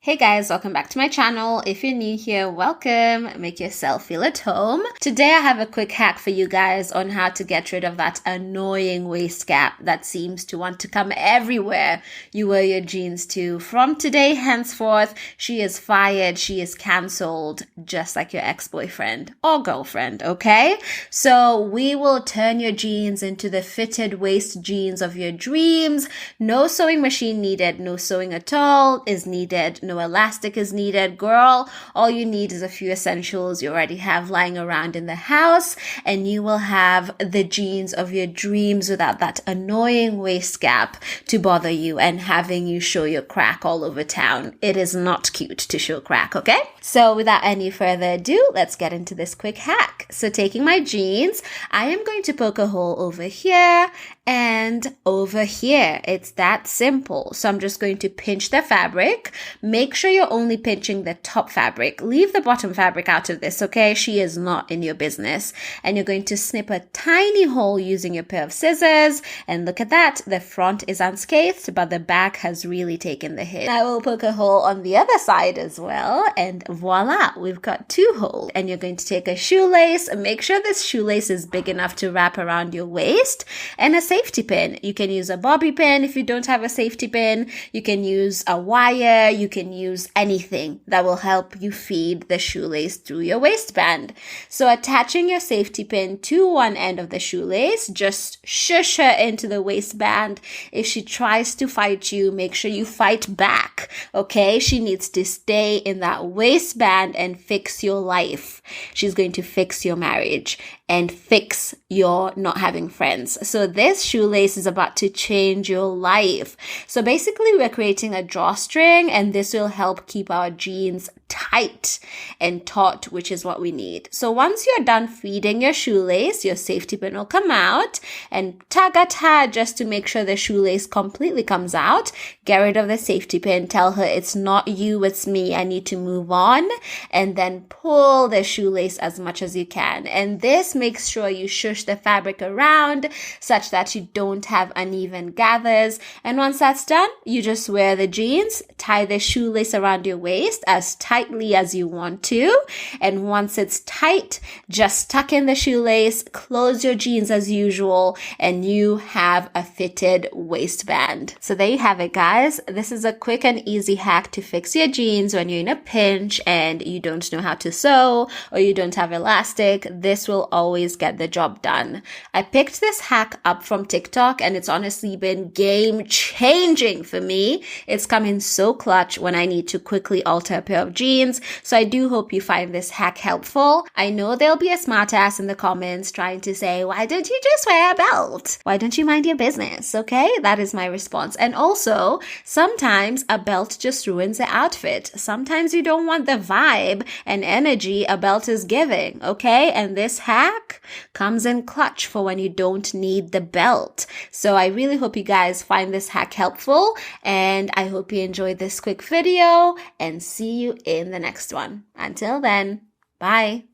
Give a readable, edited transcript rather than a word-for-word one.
Hey guys, welcome back to my channel. If you're new here, welcome. Make yourself feel at home. Today I have a quick hack for you guys on how to get rid of that annoying waist gap that seems to want to come everywhere you wear your jeans to. From today henceforth, she is fired, she is cancelled, just like your ex-boyfriend or girlfriend, okay? So we will turn your jeans into the fitted waist jeans of your dreams. No sewing machine needed, no sewing at all is needed. No elastic is needed, girl. All you need is a few essentials you already have lying around in the house, and you will have the jeans of your dreams without that annoying waist gap to bother you and having you show your crack all over town. It is not cute to show crack, okay? So without any further ado, let's get into this quick hack. So taking my jeans, I am going to poke a hole over here and over here. It's that simple. So I'm just going to pinch the fabric. Make sure you're only pinching the top fabric. Leave the bottom fabric out of this, okay? She is not in your business. And you're going to snip a tiny hole using your pair of scissors. And look at that. The front is unscathed, but the back has really taken the hit. I will poke a hole on the other side as well. And voila, we've got two holes. And you're going to take a shoelace. Make sure this shoelace is big enough to wrap around your waist. And a safety pin. You can use a bobby pin if you don't have a safety pin. You can use a wire. You can use anything that will help you feed the shoelace through your waistband. So attaching your safety pin to one end of the shoelace, just shush her into the waistband. If she tries to fight you, make sure you fight back. Okay? She needs to stay in that waistband and fix your life. She's going to fix your marriage and fix your not having friends. So this shoelace is about to change your life. So basically we're creating a drawstring, and this will help keep our jeans tight and taut, which is what we need. So once you're done feeding your shoelace, your safety pin will come out, and tug at her just to make sure the shoelace completely comes out. Get rid of the safety pin. Tell her it's not you, it's me. I need to move on. And then pull the shoelace as much as you can. And this makes sure you shush the fabric around such that you don't have uneven gathers. And once that's done, you just wear the jeans, tie the shoelace around your waist as tightly as you want to. And once it's tight, just tuck in the shoelace, close your jeans as usual, and you have a fitted waistband. So there you have it, guys. This is a quick and easy hack to fix your jeans when you're in a pinch and you don't know how to sew or you don't have elastic. This will always get the job done. I picked this hack up from TikTok, and it's honestly been game changing for me. It's come in so clutch when I need to quickly alter a pair of jeans. So I do hope you find this hack helpful. I know there'll be a smartass in the comments trying to say, why don't you just wear a belt? Why don't you mind your business? Okay, that is my response. And also, sometimes a belt just ruins the outfit. Sometimes you don't want the vibe and energy a belt is giving, okay? And this hack comes in clutch for when you don't need the belt. So I really hope you guys find this hack helpful, and I hope you enjoyed this quick video, and see you in the next one. Until then, bye.